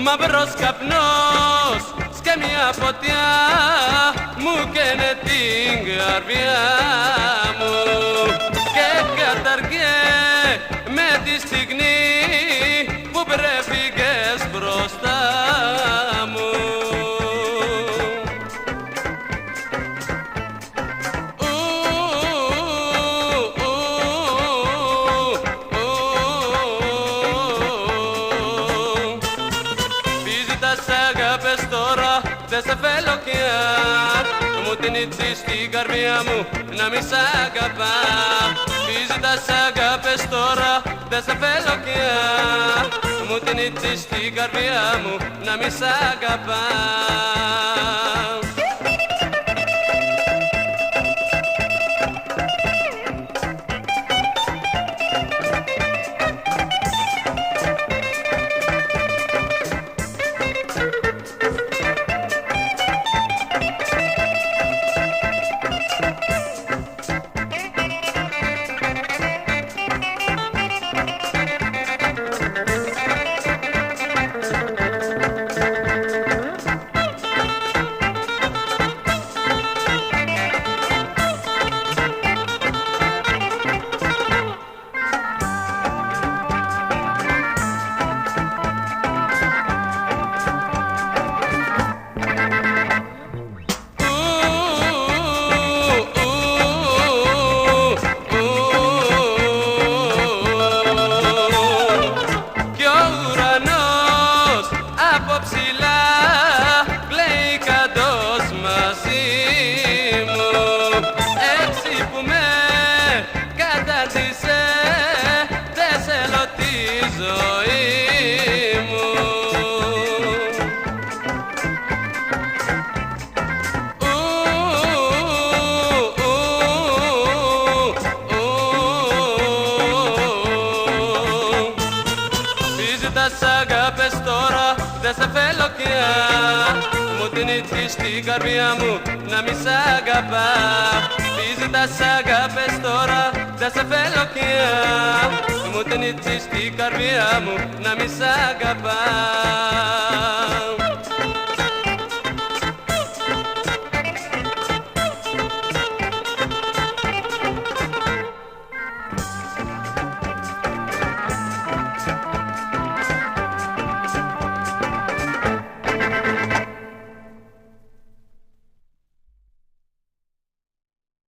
Μαύρος καπνός και μια φωτιά μου καίνε την καρδιά μου και καταργέ με τη στιγμή που βρέθηκες μπροστά μου. Δεν σε θέλω πια, μου την ήττεις στην καρδιά μου να μη σ' αγαπά. Τι ζητάς αγάπες τώρα, δεν σε θέλω πια, μου την ήττεις στην καρδιά μου να μη σ' αγαπά. Ψηλά κλαίει καντός μαζί μου, έτσι που με κατάντησε δεν θέλω τη ζωή μου. Τι ζητάς αγάπες τώρα, δεν σε θέλω πια, μου την ήττεις στην καρδιά μου να μη σ' αγαπά. Τι ζητάς αγάπες τώρα, δεν σε θέλω πια, μου την ήττεις στην καρδιά μου να μη σ' αγαπά.